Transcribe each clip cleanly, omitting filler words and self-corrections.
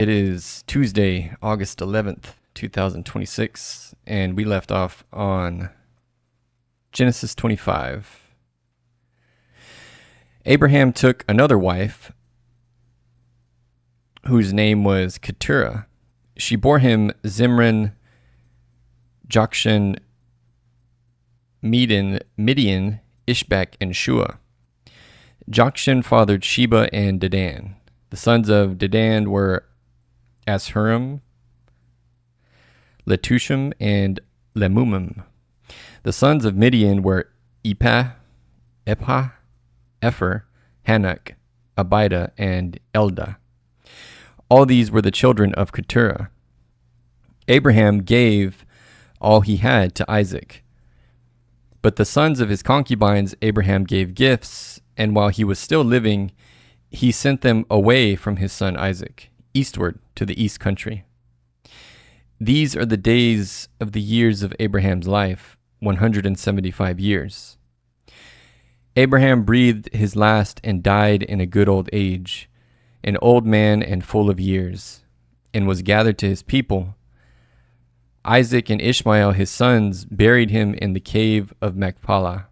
It is Tuesday, August 11th, 2026, and we left off on Genesis 25. Abraham took another wife, whose name was Keturah. She bore him Zimran, Jokshan, Midian, Ishbak, and Shua. Jokshan fathered Sheba and Dedan. The sons of Dedan were Ashurim, Letushim, and Lemumim. The sons of Midian were Epah, Epher, Hanok, Abida, and Eldah. All these were the children of Keturah. Abraham gave all he had to Isaac. But the sons of his concubines Abraham gave gifts, and while he was still living, he sent them away from his son Isaac, eastward to the east country. These are the days of the years of Abraham's life, 175 years. Abraham breathed his last and died in a good old age, an old man and full of years, and was gathered to his people. Isaac and Ishmael, his sons, buried him in the cave of Machpelah,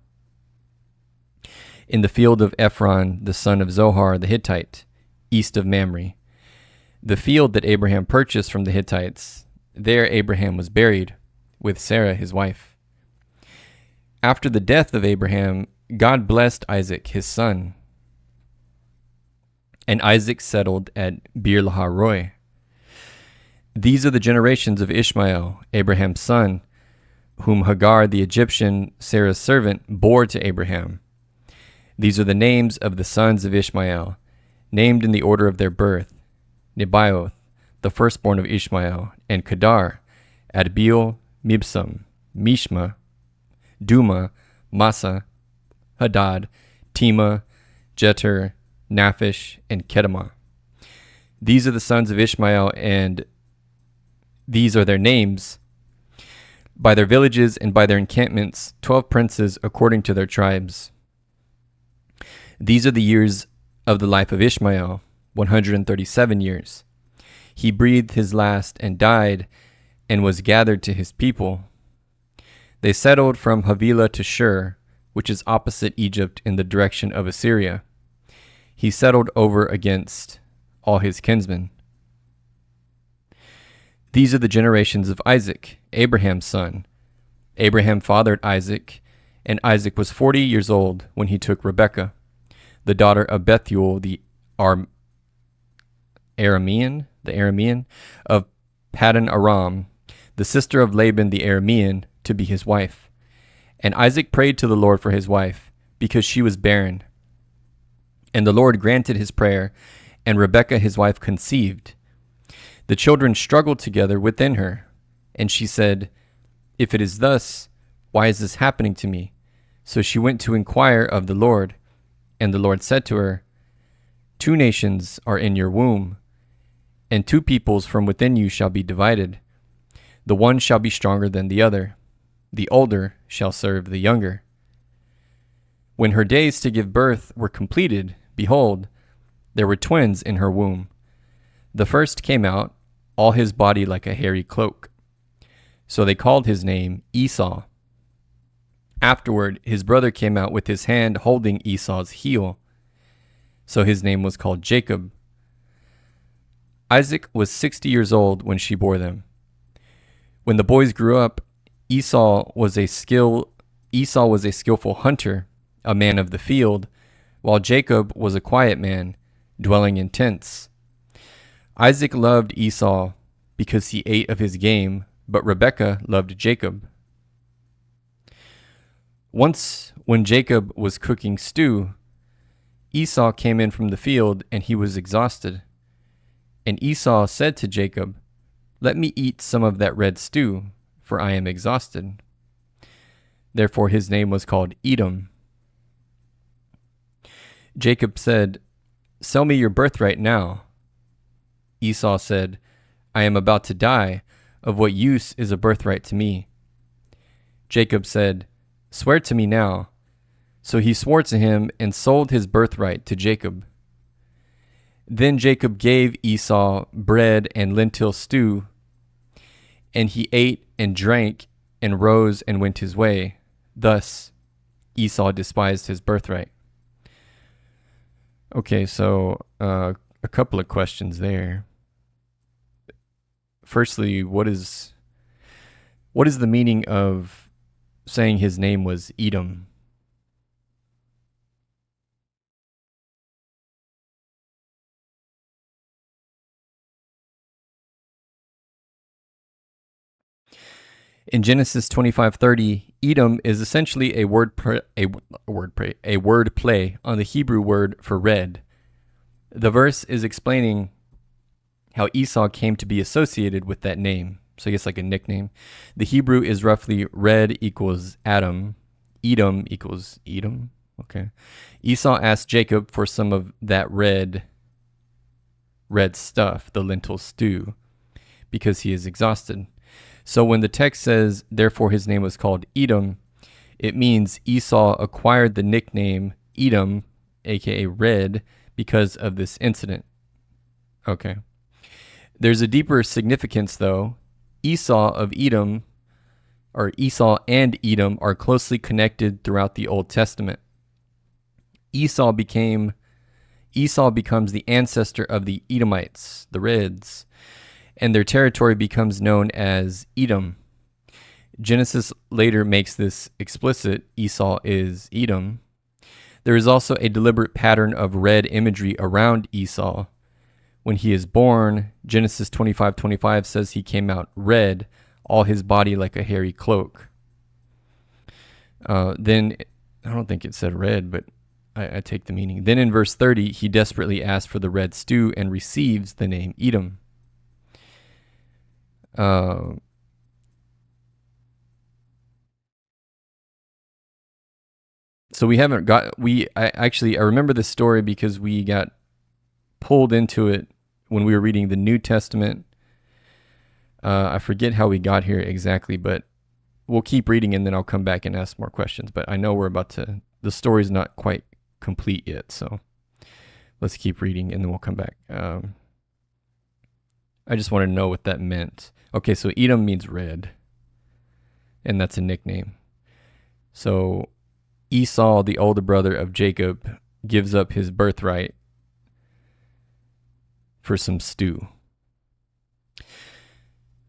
in the field of Ephron, the son of Zohar the Hittite, east of Mamre, the field that Abraham purchased from the Hittites. There Abraham was buried, with Sarah his wife. After the death of Abraham, God blessed Isaac his son, and Isaac settled at Beer-lahai-roi. These are the generations of Ishmael, Abraham's son, whom Hagar the Egyptian, Sarah's servant, bore to Abraham. These are the names of the sons of Ishmael, named in the order of their birth: Nebaioth, the firstborn of Ishmael, and Kedar, Adbeel, Mibsam, Mishma, Duma, Massa, Hadad, Tema, Jeter, Naphish, and Kedemah. These are the sons of Ishmael, and these are their names, by their villages and by their encampments, 12 princes according to their tribes. These are the years of the life of Ishmael, 137 years. He breathed his last and died, and was gathered to his people. They settled from Havilah to Shur, which is opposite Egypt in the direction of Assyria. He settled over against all his kinsmen. These are the generations of Isaac, Abraham's son. Abraham fathered Isaac, and Isaac was 40 years old when he took Rebekah, the daughter of Bethuel the Aramean of Paddan Aram, the sister of Laban the Aramean, to be his wife. And Isaac prayed to the Lord for his wife, because she was barren. And the Lord granted his prayer, and Rebekah his wife conceived. The children struggled together within her, and she said, "If it is thus, why is this happening to me?" So she went to inquire of the Lord, and the Lord said to her, "Two nations are in your womb, and two peoples from within you shall be divided. The one shall be stronger than the other. The older shall serve the younger." When her days to give birth were completed, behold, there were twins in her womb. The first came out, all his body like a hairy cloak. So they called his name Esau. Afterward, his brother came out with his hand holding Esau's heel. So his name was called Jacob. Isaac was 60 years old when she bore them. When the boys grew up, Esau was a skillful hunter, a man of the field, while Jacob was a quiet man, dwelling in tents. Isaac loved Esau because he ate of his game, but Rebekah loved Jacob. Once, when Jacob was cooking stew, Esau came in from the field, and he was exhausted. And Esau said to Jacob, "Let me eat some of that red stew, for I am exhausted." Therefore his name was called Edom. Jacob said, "Sell me your birthright now." Esau said, "I am about to die. Of what use is a birthright to me?" Jacob said, "Swear to me now." So he swore to him and sold his birthright to Jacob. Then Jacob gave Esau bread and lentil stew, and he ate and drank and rose and went his way. Thus Esau despised his birthright. Okay, so a couple of questions there. Firstly, what is the meaning of saying his name was Edom? In Genesis 25:30, Edom is essentially a word play on the Hebrew word for red. The verse is explaining how Esau came to be associated with that name. So I guess like a nickname. The Hebrew is roughly red equals Adam, Edom equals Edom. Okay. Esau asked Jacob for some of that red stuff, the lentil stew, because he is exhausted. So when the text says, therefore his name was called Edom, it means Esau acquired the nickname Edom, aka red, because of this incident. Okay. There's a deeper significance though. Esau and Edom are closely connected throughout the Old Testament. Esau becomes the ancestor of the Edomites, the Reds, and their territory becomes known as Edom. Genesis later makes this explicit. Esau is Edom. There is also a deliberate pattern of red imagery around Esau. When he is born, Genesis 25:25 says he came out red, all his body like a hairy cloak. Then, I don't think it said red, but I take the meaning. Then in verse 30, he desperately asks for the red stew and receives the name Edom. So we haven't got, I remember this story because we got pulled into it when we were reading the New Testament. I forget how we got here exactly, but we'll keep reading and then I'll come back and ask more questions. But I know the story's not quite complete yet, so let's keep reading and then we'll come back. I just want to know what that meant. Okay, so Edom means red, and that's a nickname. So Esau, the older brother of Jacob, gives up his birthright for some stew.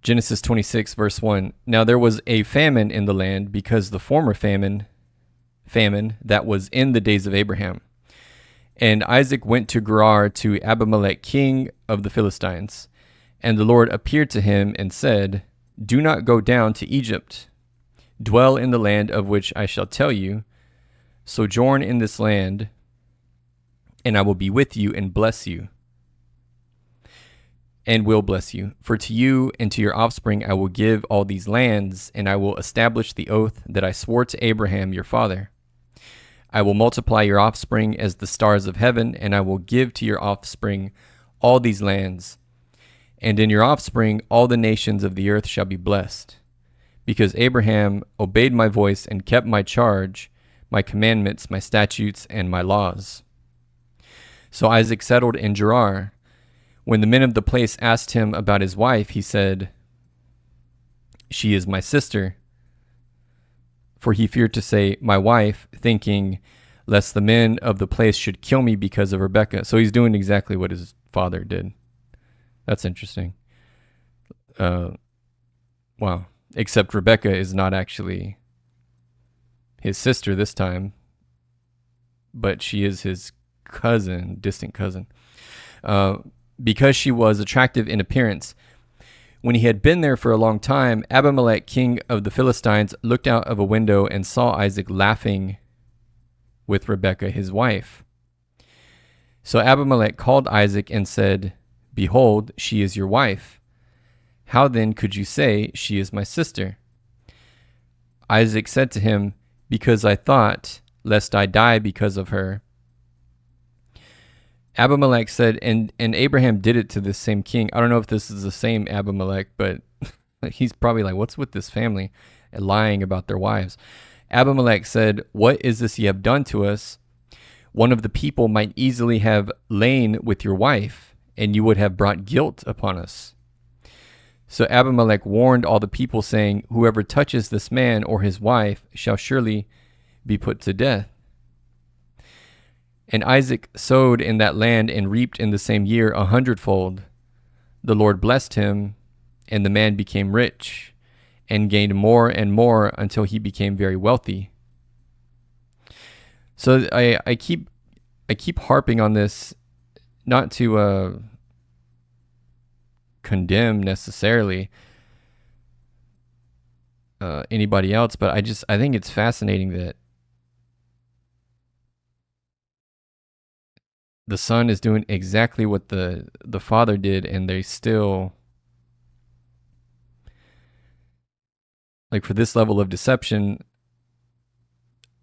Genesis 26, verse 1. Now there was a famine in the land because the former famine that was in the days of Abraham. And Isaac went to Gerar to Abimelech, king of the Philistines. And the Lord appeared to him and said, do not go down to Egypt. Dwell in the land of which I shall tell you. Sojourn in this land, and I will be with you and bless you. And will bless you. For to you and to your offspring I will give all these lands, and I will establish the oath that I swore to Abraham your father. I will multiply your offspring as the stars of heaven, and I will give to your offspring all these lands. And in your offspring all the nations of the earth shall be blessed, because Abraham obeyed my voice and kept my charge, my commandments, my statutes, and my laws. So Isaac settled in Gerar. When the men of the place asked him about his wife, he said, she is my sister. For he feared to say, my wife, thinking, lest the men of the place should kill me because of Rebekah. So he's doing exactly what his father did. That's interesting. Wow. Except Rebekah is not actually his sister this time, but she is his cousin, distant cousin. Because she was attractive in appearance. When he had been there for a long time, Abimelech, king of the Philistines, looked out of a window and saw Isaac laughing with Rebekah, his wife. So Abimelech called Isaac and said, behold, she is your wife. How then could you say, she is my sister? Isaac said to him, because I thought, lest I die because of her. Abimelech said, and Abraham did it to this same king. I don't know if this is the same Abimelech, but he's probably like, what's with this family lying about their wives? Abimelech said, what is this ye have done to us? One of the people might easily have lain with your wife, and you would have brought guilt upon us. So Abimelech warned all the people, saying, whoever touches this man or his wife shall surely be put to death. And Isaac sowed in that land and reaped in the same year 100-fold. The Lord blessed him, and the man became rich and gained more and more until he became very wealthy. So I keep harping on this, not to condemn necessarily anybody else, but I think it's fascinating that the son is doing exactly what the father did, and they still, like, for this level of deception,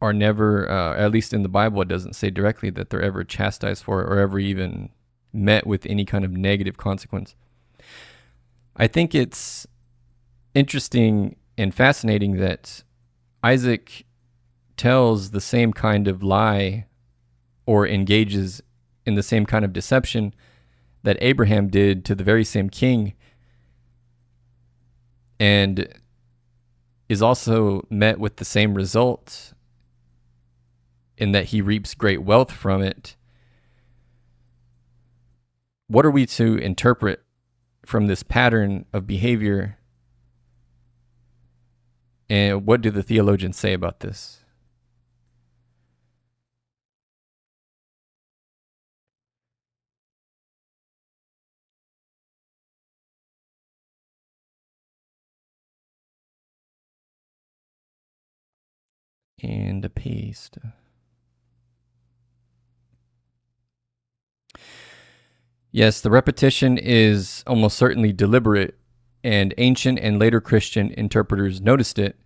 are never, at least in the Bible, it doesn't say directly that they're ever chastised for it or ever even met with any kind of negative consequence. I think it's interesting and fascinating that Isaac tells the same kind of lie or engages in the same kind of deception that Abraham did to the very same king, and is also met with the same result in that he reaps great wealth from it. What are we to interpret from this pattern of behavior, and what do the theologians say about this? And a paste. Yes, the repetition is almost certainly deliberate, and ancient and later Christian interpreters noticed it.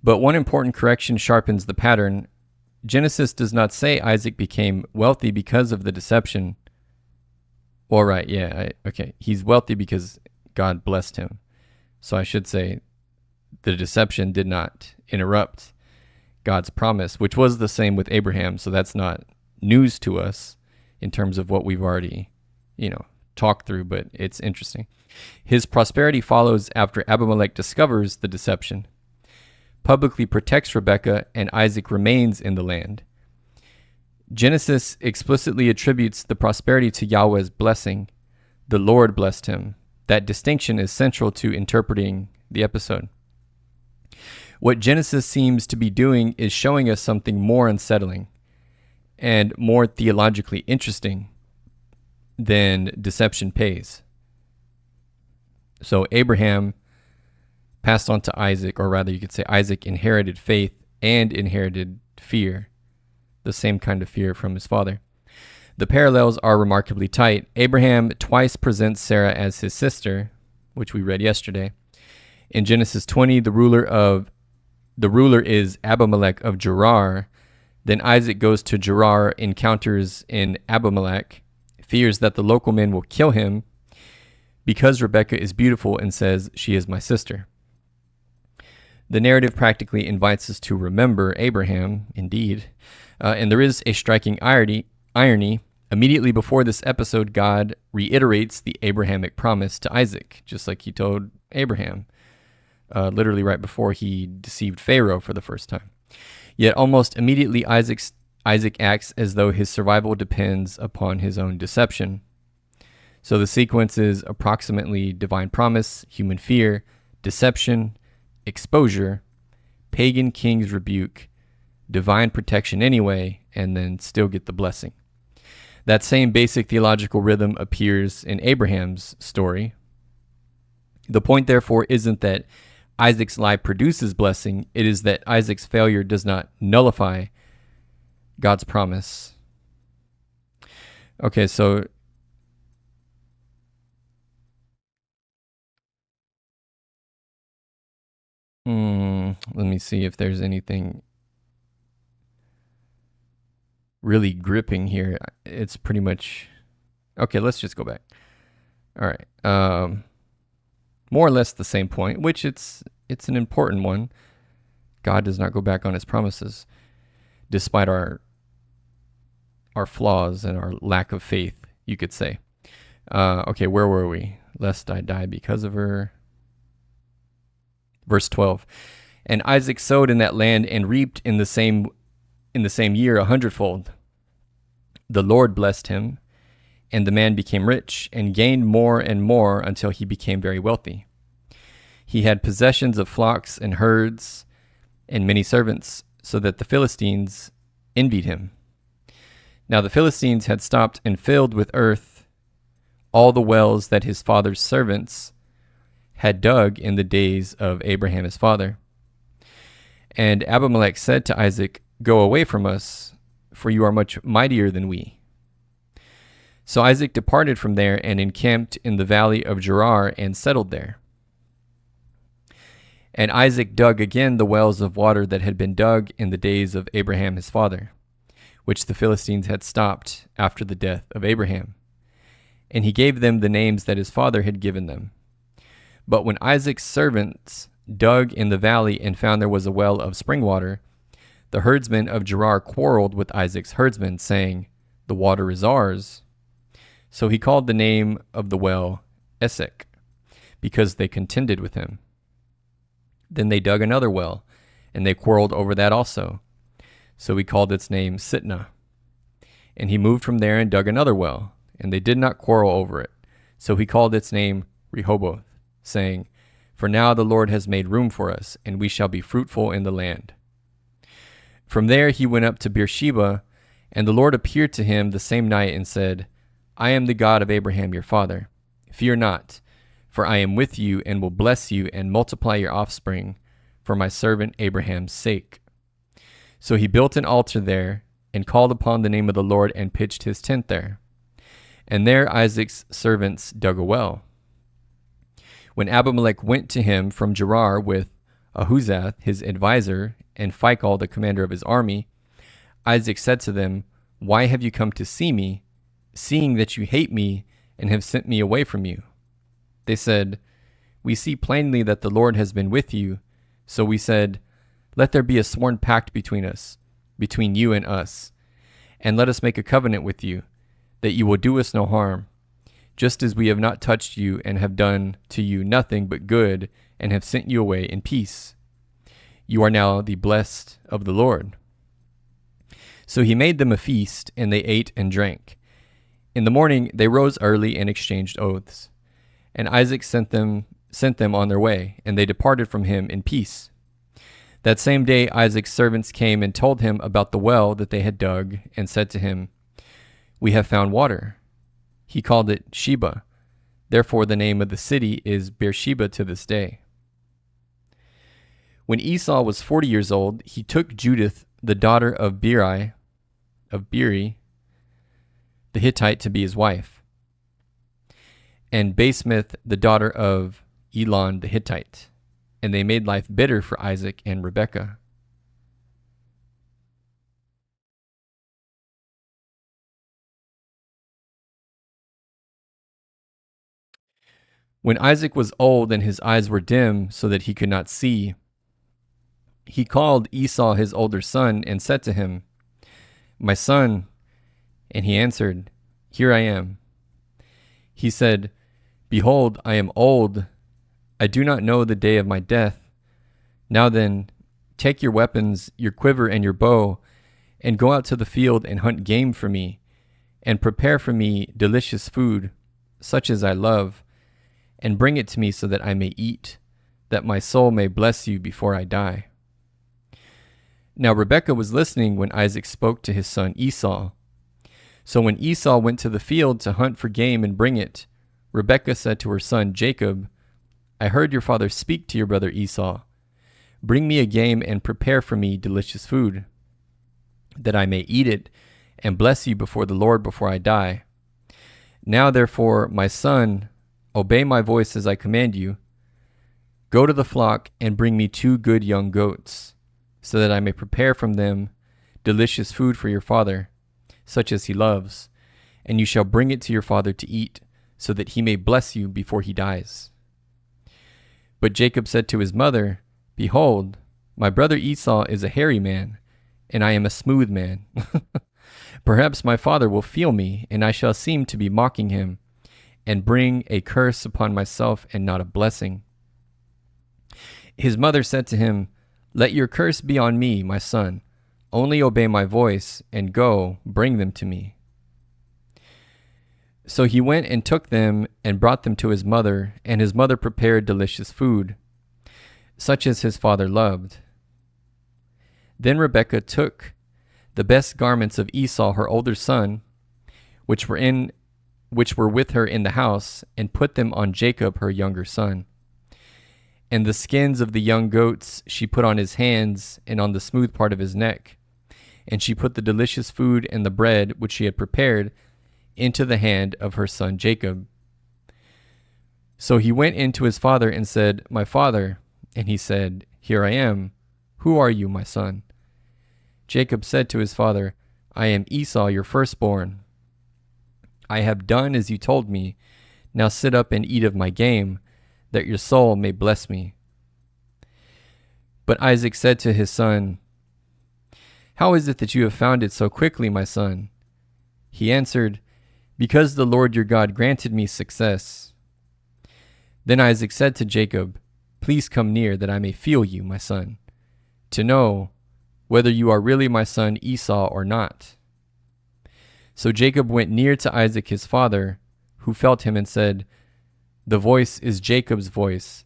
But one important correction sharpens the pattern. Genesis does not say Isaac became wealthy because of the deception. All right, yeah, okay. He's wealthy because God blessed him. So I should say the deception did not interrupt God's promise, which was the same with Abraham. So that's not news to us in terms of what we've already, talked through, but it's interesting. His prosperity follows after Abimelech discovers the deception, publicly protects Rebekah, and Isaac remains in the land. Genesis explicitly attributes the prosperity to Yahweh's blessing. The Lord blessed him. That distinction is central to interpreting the episode. What Genesis seems to be doing is showing us something more unsettling and more theologically interesting than deception pays. So Abraham passed on to Isaac, or rather you could say Isaac inherited faith and inherited fear, the same kind of fear from his father. The parallels are remarkably tight. Abraham twice presents Sarah as his sister, which we read yesterday. In Genesis 20, the ruler is Abimelech of Gerar. Then Isaac goes to Gerar, encounters in Abimelech, fears that the local men will kill him because Rebekah is beautiful, and says, she is my sister. The narrative practically invites us to remember Abraham, indeed. And there is a striking irony. Immediately before this episode, God reiterates the Abrahamic promise to Isaac, just like he told Abraham, literally right before he deceived Pharaoh for the first time. Yet almost immediately, Isaac acts as though his survival depends upon his own deception. So the sequence is approximately divine promise, human fear, deception, exposure, pagan king's rebuke, divine protection anyway, and then still get the blessing. That same basic theological rhythm appears in Abraham's story. The point, therefore, isn't that Isaac's lie produces blessing. It is that Isaac's failure does not nullify God's promise. Okay, so let me see if there's anything really gripping here. It's pretty much... Okay, let's just go back. All right. More or less the same point, which it's an important one. God does not go back on his promises, despite our our flaws and our lack of faith, you could say. Okay, where were we? Lest I die because of her. Verse 12. And Isaac sowed in that land and reaped in the same year 100-fold. The Lord blessed him, and the man became rich and gained more and more until he became very wealthy. He had possessions of flocks and herds and many servants, so that the Philistines envied him. Now the Philistines had stopped and filled with earth all the wells that his father's servants had dug in the days of Abraham his father. And Abimelech said to Isaac, "Go away from us, for you are much mightier than we." So Isaac departed from there and encamped in the valley of Gerar and settled there. And Isaac dug again the wells of water that had been dug in the days of Abraham his father, which the Philistines had stopped after the death of Abraham. And he gave them the names that his father had given them. But when Isaac's servants dug in the valley and found there was a well of spring water, the herdsmen of Gerar quarreled with Isaac's herdsmen, saying, "The water is ours." So he called the name of the well Esek, because they contended with him. Then they dug another well, and they quarreled over that also. So he called its name Sitnah. And he moved from there and dug another well, and they did not quarrel over it. So he called its name Rehoboth, saying, "For now the Lord has made room for us, and we shall be fruitful in the land." From there he went up to Beersheba, and the Lord appeared to him the same night and said, "I am the God of Abraham your father. Fear not, for I am with you and will bless you and multiply your offspring for my servant Abraham's sake." So he built an altar there and called upon the name of the Lord and pitched his tent there. And there Isaac's servants dug a well. When Abimelech went to him from Gerar with Ahuzath his advisor and Phicol the commander of his army, Isaac said to them, "Why have you come to see me, seeing that you hate me and have sent me away from you?" They said, "We see plainly that the Lord has been with you." So we said, "Let there be a sworn pact between us, between you and us, and let us make a covenant with you, that you will do us no harm, just as we have not touched you and have done to you nothing but good and have sent you away in peace. You are now the blessed of the Lord." So he made them a feast, and they ate and drank. In the morning they rose early and exchanged oaths. And Isaac sent them on their way, and they departed from him in peace. That same day Isaac's servants came and told him about the well that they had dug, and said to him, "We have found water." He called it Sheba. Therefore the name of the city is Beersheba to this day. When Esau was 40 years old, he took Judith, the daughter of Beeri, the Hittite, to be his wife, and Basemath, the daughter of Elon the Hittite, and they made life bitter for Isaac and Rebekah. When Isaac was old and his eyes were dim so that he could not see, he called Esau his older son and said to him, "My son," and he answered, "Here I am." He said, "Behold, I am old. I do not know the day of my death. Now then, take your weapons, your quiver and your bow, and go out to the field and hunt game for me, and prepare for me delicious food, such as I love, and bring it to me so that I may eat, that my soul may bless you before I die." Now Rebekah was listening when Isaac spoke to his son Esau. So when Esau went to the field to hunt for game and bring it, Rebekah said to her son Jacob, "I heard your father speak to your brother Esau. Bring me a game and prepare for me delicious food, that I may eat it and bless you before the Lord before I die. Now therefore, my son, obey my voice as I command you. Go to the flock and bring me 2 good young goats, so that I may prepare from them delicious food for your father, such as he loves, and you shall bring it to your father to eat, so that he may bless you before he dies." But Jacob said to his mother, "Behold, my brother Esau is a hairy man, and I am a smooth man. Perhaps my father will feel me, and I shall seem to be mocking him, and bring a curse upon myself and not a blessing." His mother said to him, "Let your curse be on me, my son. Only obey my voice, and go, bring them to me." So he went and took them and brought them to his mother, and his mother prepared delicious food, such as his father loved. Then Rebekah took the best garments of Esau her older son, which were with her in the house, and put them on Jacob her younger son. And the skins of the young goats she put on his hands and on the smooth part of his neck. And she put the delicious food and the bread which she had prepared into the hand of her son Jacob. So he went in to his father and said, "My father." And he said, "Here I am. Who are you, my son?" Jacob said to his father, "I am Esau, your firstborn. I have done as you told me. Now sit up and eat of my game, that your soul may bless me." But Isaac said to his son, "How is it that you have found it so quickly, my son?" He answered, "Because the Lord your God granted me success." Then Isaac said to Jacob, "Please come near, that I may feel you, my son, to know whether you are really my son Esau or not." So Jacob went near to Isaac his father, who felt him and said, "The voice is Jacob's voice,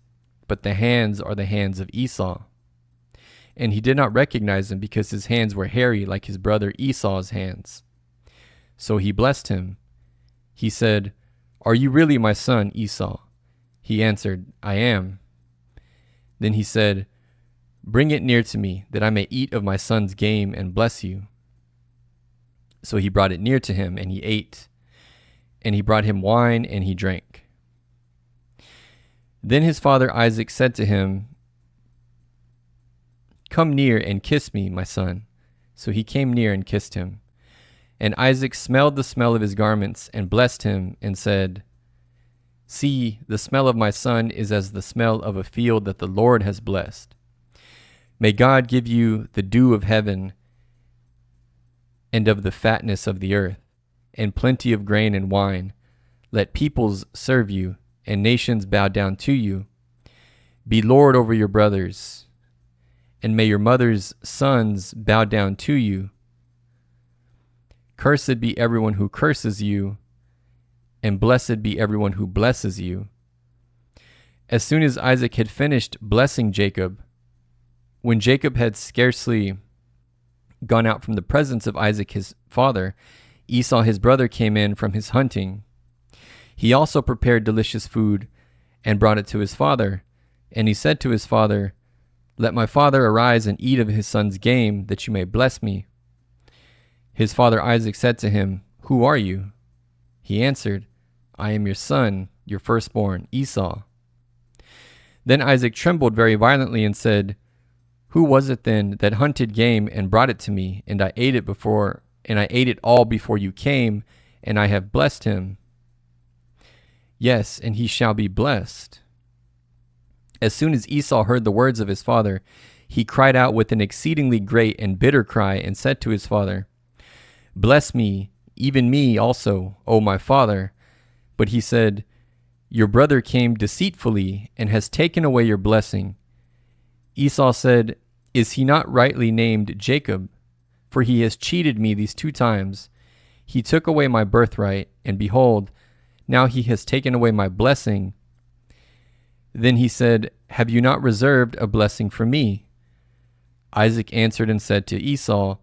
but the hands are the hands of Esau." And he did not recognize him, because his hands were hairy like his brother Esau's hands. So he blessed him. He said, "Are you really my son Esau?" He answered, "I am." Then he said, "Bring it near to me, that I may eat of my son's game and bless you." So he brought it near to him, and he ate. And he brought him wine, and he drank. Then his father Isaac said to him, "Come near and kiss me, my son." So he came near and kissed him. And Isaac smelled the smell of his garments and blessed him and said, "See, the smell of my son is as the smell of a field that the Lord has blessed. May God give you the dew of heaven and of the fatness of the earth, and plenty of grain and wine. Let peoples serve you, and nations bow down to you. Be Lord over your brothers, and may your mother's sons bow down to you. Cursed be everyone who curses you, and blessed be everyone who blesses you." As soon as Isaac had finished blessing Jacob, when Jacob had scarcely gone out from the presence of Isaac his father, Esau his brother came in from his hunting. He also prepared delicious food and brought it to his father. And he said to his father, "Let my father arise and eat of his son's game, that you may bless me." His father Isaac said to him, "Who are you?" He answered, "I am your son, your firstborn, Esau." Then Isaac trembled very violently and said, "Who was it then that hunted game and brought it to me, and I ate it all before you came, and I have blessed him? Yes, and he shall be blessed." As soon as Esau heard the words of his father, he cried out with an exceedingly great and bitter cry, and said to his father, "Bless me, even me also, O my father." But he said, "Your brother came deceitfully and has taken away your blessing." Esau said, "Is he not rightly named Jacob? For he has cheated me these 2 times. He took away my birthright, and behold, now he has taken away my blessing." Then he said, "Have you not reserved a blessing for me?" Isaac answered and said to Esau,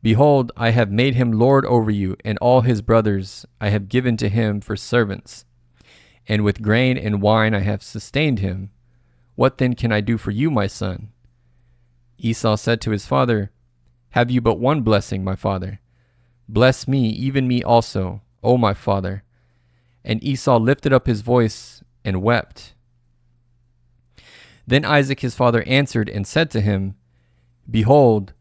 "Behold, I have made him lord over you, and all his brothers I have given to him for servants. And with grain and wine I have sustained him. What then can I do for you, my son?" Esau said to his father, "Have you but one blessing, my father? Bless me, even me also, O my father." And Esau lifted up his voice and wept. Then Isaac his father answered and said to him, "Behold,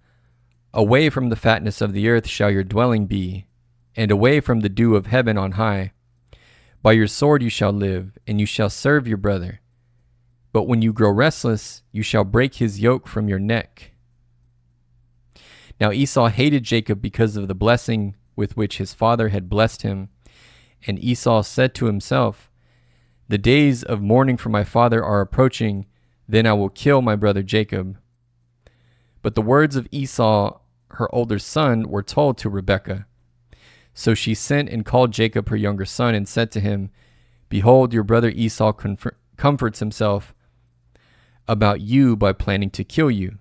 away from the fatness of the earth shall your dwelling be, and away from the dew of heaven on high. By your sword you shall live, and you shall serve your brother. But when you grow restless, you shall break his yoke from your neck." Now Esau hated Jacob because of the blessing with which his father had blessed him. And Esau said to himself, "The days of mourning for my father are approaching, then I will kill my brother Jacob." But the words of Esau, her older son, were told to Rebekah. So she sent and called Jacob, her younger son, and said to him, "Behold, your brother Esau comforts himself about you by planning to kill you.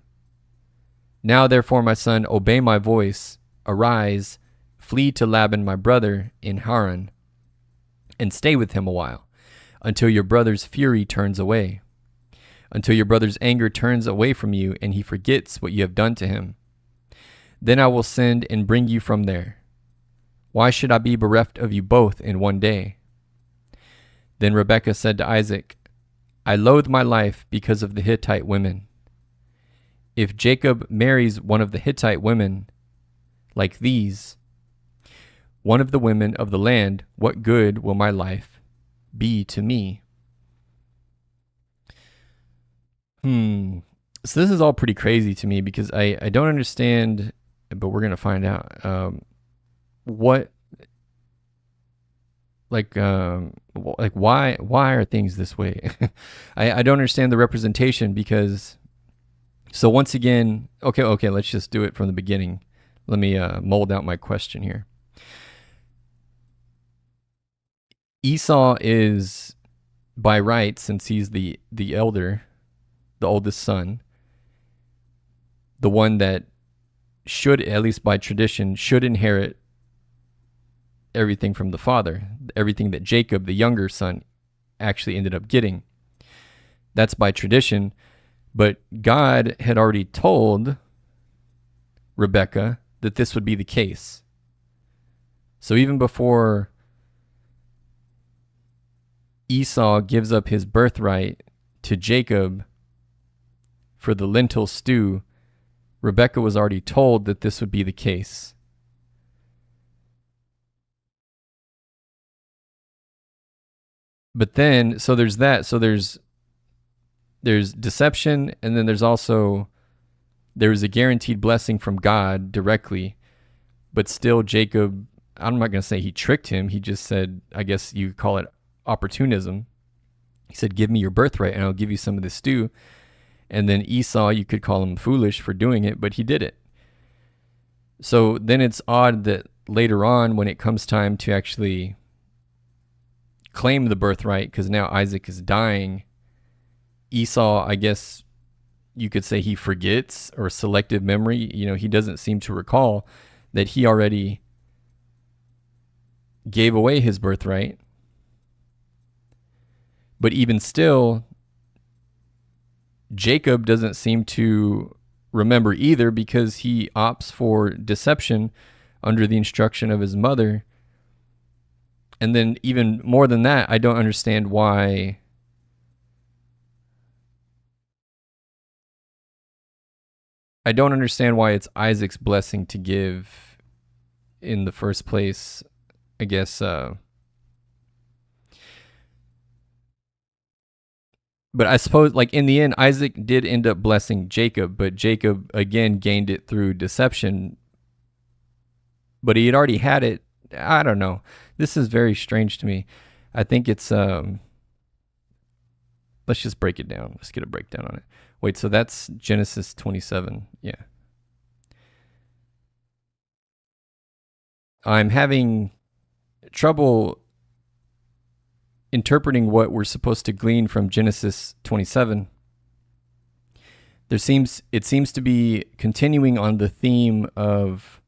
Now, therefore, my son, obey my voice. Arise, flee to Laban, my brother, in Haran, and stay with him a while, until your brother's fury turns away, until your brother's anger turns away from you, and he forgets what you have done to him. Then I will send and bring you from there. Why should I be bereft of you both in one day?" Then Rebekah said to Isaac, "I loathe my life because of the Hittite women. If Jacob marries one of the Hittite women like these, one of the women of the land, what good will my life be to me?" So this is all pretty crazy to me because I don't understand, but we're going to find out. What, why are things this way? I don't understand the representation because, so once again, okay, let's just do it from the beginning. Let me mold out my question here. Esau is, by right, since he's the elder, the oldest son, the one that should, at least by tradition, should inherit everything from the father, everything that Jacob, the younger son, actually ended up getting. That's by tradition. But God had already told Rebekah that this would be the case. So even before Esau gives up his birthright to Jacob for the lentil stew, Rebekah was already told that this would be the case. But then, so there's that. So there's deception, and then there's a guaranteed blessing from God directly, but still Jacob, I'm not going to say he tricked him. He just said, I guess you call it opportunism. He said, "Give me your birthright and I'll give you some of the stew." And then Esau, you could call him foolish for doing it, but he did it. So then it's odd that later on, when it comes time to actually claim the birthright, because now Isaac is dying, Esau, I guess you could say he forgets, or selective memory. He doesn't seem to recall that he already gave away his birthright. But even still, Jacob doesn't seem to remember either, because he opts for deception under the instruction of his mother. And then even more than that, I don't understand why it's Isaac's blessing to give in the first place, I guess. But I suppose, in the end, Isaac did end up blessing Jacob, but Jacob, again, gained it through deception. But he had already had it. I don't know. This is very strange to me. I think it's, let's just break it down. Let's get a breakdown on it. Wait, so that's Genesis 27. Yeah. I'm having trouble interpreting what we're supposed to glean from Genesis 27. It seems to be continuing on the theme of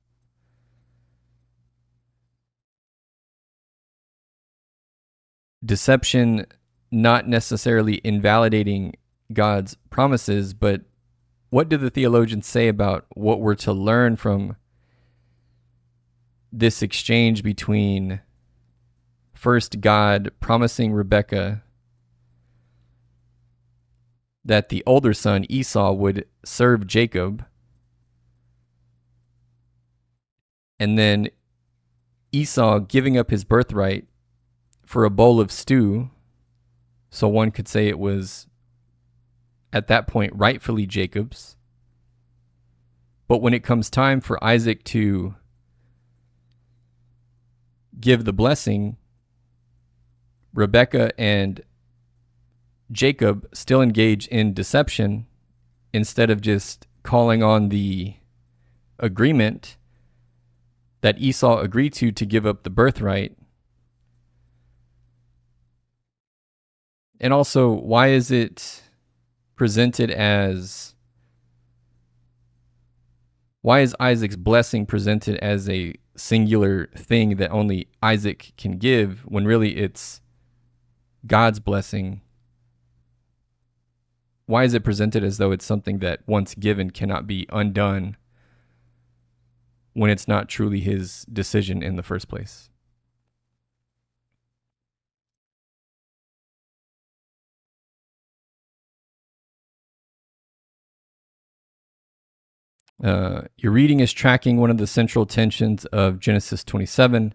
deception, not necessarily invalidating God's promises, but what do the theologians say about what we're to learn from this exchange between first God promising Rebekah that the older son, Esau, would serve Jacob, and then Esau giving up his birthright for a bowl of stew? So one could say it was, at that point, rightfully Jacob's, But when it comes time for Isaac to give the blessing, Rebekah and Jacob still engage in deception instead of just calling on the agreement that Esau agreed to give up the birthright. And also, why is it presented as, why is Isaac's blessing presented as a singular thing that only Isaac can give, when really it's God's blessing? Why is it presented as though it's something that once given cannot be undone, when it's not truly his decision in the first place? Your reading is tracking one of the central tensions of Genesis 27.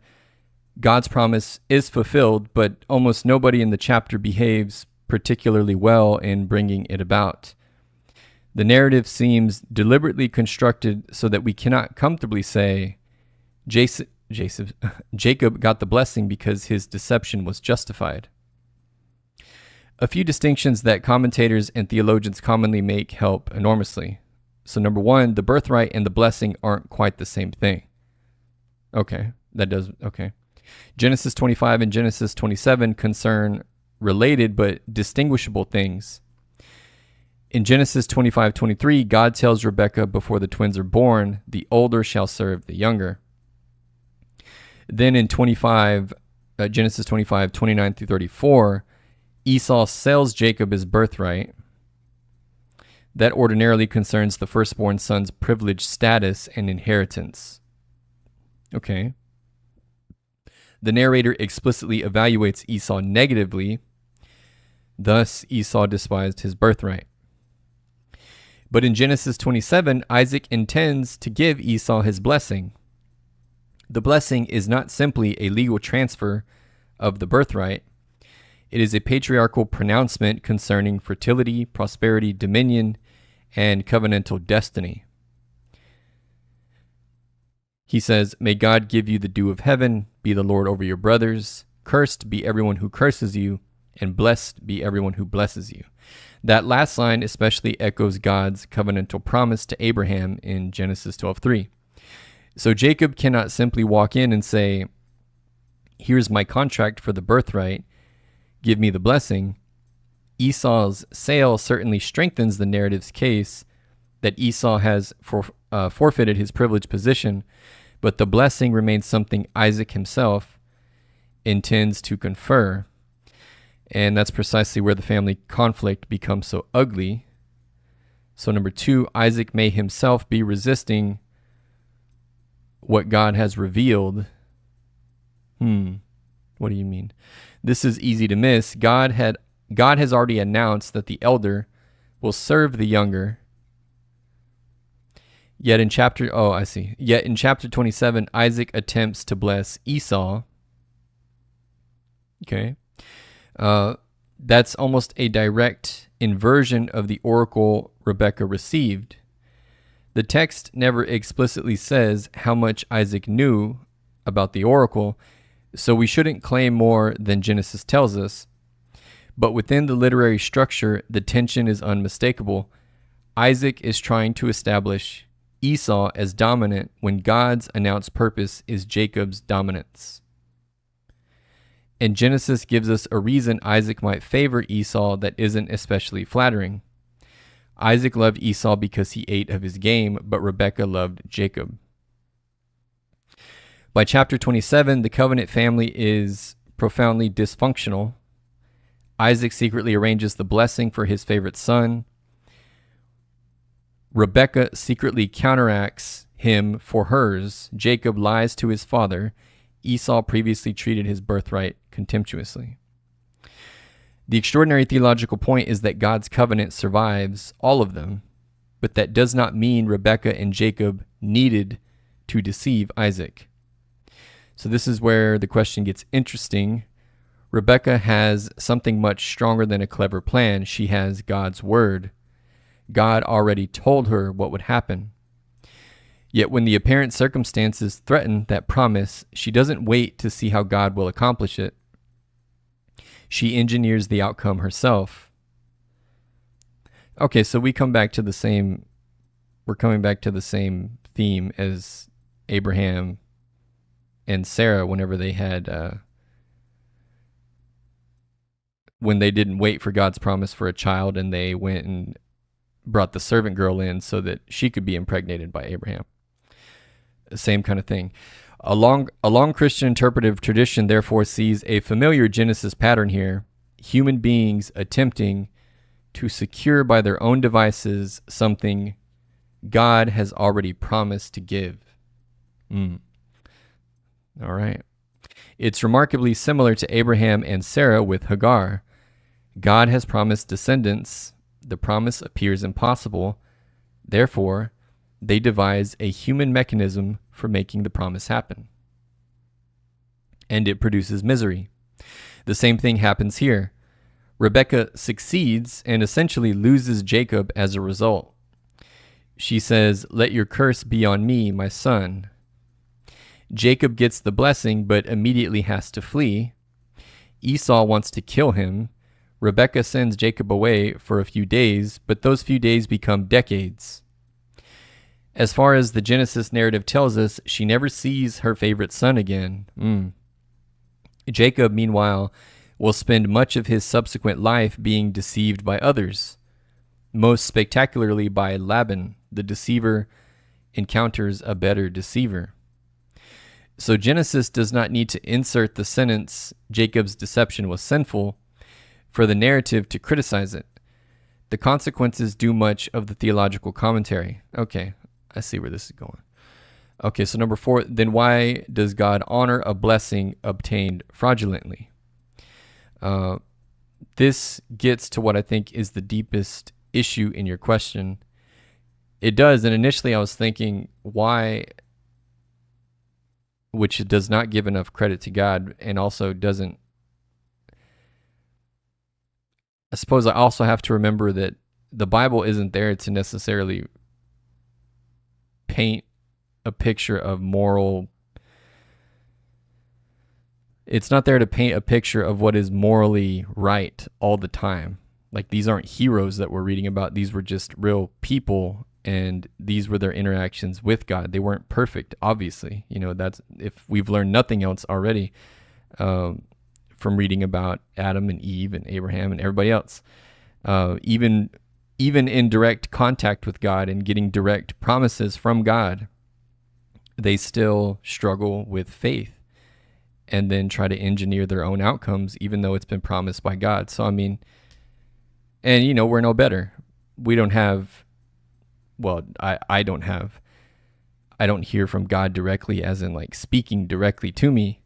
God's promise is fulfilled, but almost nobody in the chapter behaves particularly well in bringing it about. The narrative seems deliberately constructed so that we cannot comfortably say Jacob got the blessing because his deception was justified. A few distinctions that commentators and theologians commonly make help enormously. So number one, the birthright and the blessing aren't quite the same thing. Okay. Genesis 25 and Genesis 27 concern related but distinguishable things. In Genesis 25:23, God tells Rebekah before the twins are born, the older shall serve the younger. Then in Genesis 25:29 through 34, Esau sells Jacob his birthright. That ordinarily concerns the firstborn son's privileged status and inheritance. Okay. The narrator explicitly evaluates Esau negatively. Thus, Esau despised his birthright. But in Genesis 27, Isaac intends to give Esau his blessing. The blessing is not simply a legal transfer of the birthright. It is a patriarchal pronouncement concerning fertility, prosperity, dominion, and covenantal destiny. He says, "May God give you the dew of heaven, be the Lord over your brothers. Cursed be everyone who curses you, and blessed be everyone who blesses you." That last line especially echoes God's covenantal promise to Abraham in Genesis 12:3. So Jacob cannot simply walk in and say, "Here's my contract for the birthright, give me the blessing." Esau's sale certainly strengthens the narrative's case that Esau has forfeited his privileged position, but the blessing remains something Isaac himself intends to confer. And that's precisely where the family conflict becomes so ugly. So number two, Isaac may himself be resisting what God has revealed. What do you mean? This is easy to miss. God has already announced that the elder will serve the younger. Yet in chapter 27, Isaac attempts to bless Esau. Okay. That's almost a direct inversion of the oracle Rebekah received. The text never explicitly says how much Isaac knew about the oracle, so we shouldn't claim more than Genesis tells us. But within the literary structure, the tension is unmistakable. Isaac is trying to establish Esau as dominant when God's announced purpose is Jacob's dominance. And Genesis gives us a reason Isaac might favor Esau that isn't especially flattering. Isaac loved Esau because he ate of his game, but Rebekah loved Jacob. By chapter 27, the covenant family is profoundly dysfunctional. Isaac secretly arranges the blessing for his favorite son. Rebekah secretly counteracts him for hers. Jacob lies to his father. Esau previously treated his birthright contemptuously. The extraordinary theological point is that God's covenant survives all of them, but that does not mean Rebekah and Jacob needed to deceive Isaac. So this is where the question gets interesting. Rebekah has something much stronger than a clever plan. She has God's word. God already told her what would happen. Yet when the apparent circumstances threaten that promise, she doesn't wait to see how God will accomplish it. She engineers the outcome herself. Okay, so we're coming back to the same theme as Abraham and Sarah whenever they had when they didn't wait for God's promise for a child and they went and brought the servant girl in so that she could be impregnated by Abraham. Same kind of thing. A long Christian interpretive tradition therefore sees a familiar Genesis pattern here: human beings attempting to secure by their own devices something God has already promised to give. All right. It's remarkably similar to Abraham and Sarah with Hagar. God has promised descendants. The promise appears impossible. Therefore, they devise a human mechanism for making the promise happen. And it produces misery. The same thing happens here. Rebekah succeeds and essentially loses Jacob as a result. She says, "Let your curse be on me, my son." Jacob gets the blessing, but immediately has to flee. Esau wants to kill him. Rebekah sends Jacob away for a few days, but those few days become decades. As far as the Genesis narrative tells us, she never sees her favorite son again. Jacob, meanwhile, will spend much of his subsequent life being deceived by others. Most spectacularly by Laban, the deceiver encounters a better deceiver. So Genesis does not need to insert the sentence, "Jacob's deception was sinful," for the narrative to criticize it. The consequences do much of the theological commentary. Okay, I see where this is going. Okay, so number 4, then why does God honor a blessing obtained fraudulently? This gets to what I think is the deepest issue in your question. It does, and initially I was thinking, why, which does not give enough credit to God, and also doesn't. I suppose I also have to remember that the Bible isn't there to necessarily paint a picture of moral. It's not there to paint a picture of what is morally right all the time. Like, these aren't heroes that we're reading about. These were just real people, and these were their interactions with God. They weren't perfect, obviously. You know, that's, if we've learned nothing else already from reading about Adam and Eve and Abraham and everybody else. Even in direct contact with God and getting direct promises from God, they still struggle with faith and then try to engineer their own outcomes, even though it's been promised by God. So, I mean, and, you know, we're no better. We don't have, well, I don't hear from God directly, as in like speaking directly to me,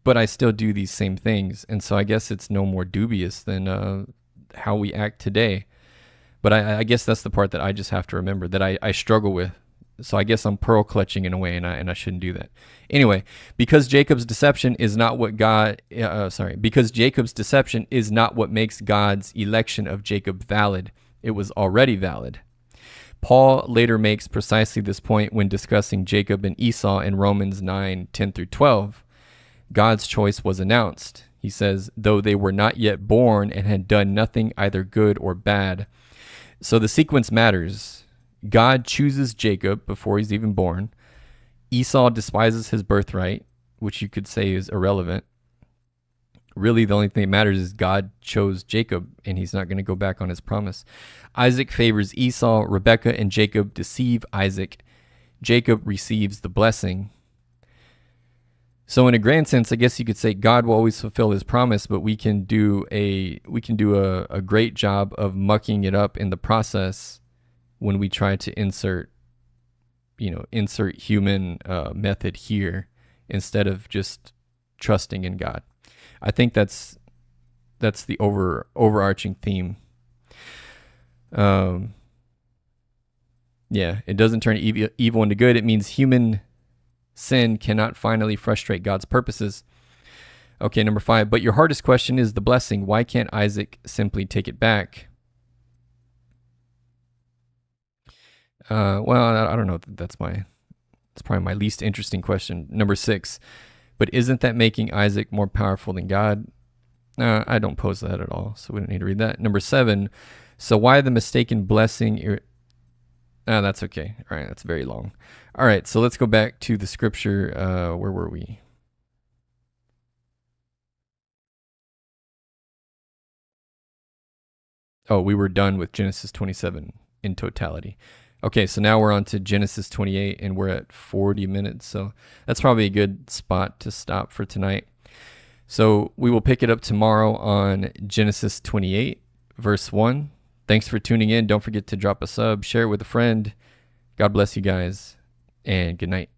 but I still do these same things. And so I guess it's no more dubious than how we act today. But I guess that's the part that I just have to remember, that I struggle with. So I guess I'm pearl clutching in a way, and I shouldn't do that. Anyway, because Jacob's deception is not what because Jacob's deception is not what makes God's election of Jacob valid. It was already valid. Paul later makes precisely this point when discussing Jacob and Esau in Romans 9:10-12. God's choice was announced. He says, though they were not yet born and had done nothing either good or bad. So the sequence matters. God chooses Jacob before he's even born. Esau despises his birthright, which you could say is irrelevant. Really, the only thing that matters is God chose Jacob, and he's not going to go back on his promise. Isaac favors Esau. Rebekah and Jacob deceive Isaac. Jacob receives the blessing. So in a grand sense, I guess you could say God will always fulfill his promise, but we can do a great job of mucking it up in the process when we try to insert human method here instead of just trusting in God. I think that's the overarching theme. It doesn't turn evil into good. It means human sin cannot finally frustrate God's purposes. Okay, number 5. But your hardest question is the blessing. Why can't Isaac simply take it back? Well, I don't know. That's probably my least interesting question. Number 6. But isn't that making Isaac more powerful than God? I don't pose that at all, so we don't need to read that. Number 7. So why the mistaken blessing? That's okay. All right, that's very long. All right, so let's go back to the scripture. Where were we? Oh, we were done with Genesis 27 in totality. Okay, so now we're on to Genesis 28, and we're at 40 minutes. So that's probably a good spot to stop for tonight. So we will pick it up tomorrow on Genesis 28, verse 1. Thanks for tuning in. Don't forget to drop a sub, share it with a friend. God bless you guys, and good night.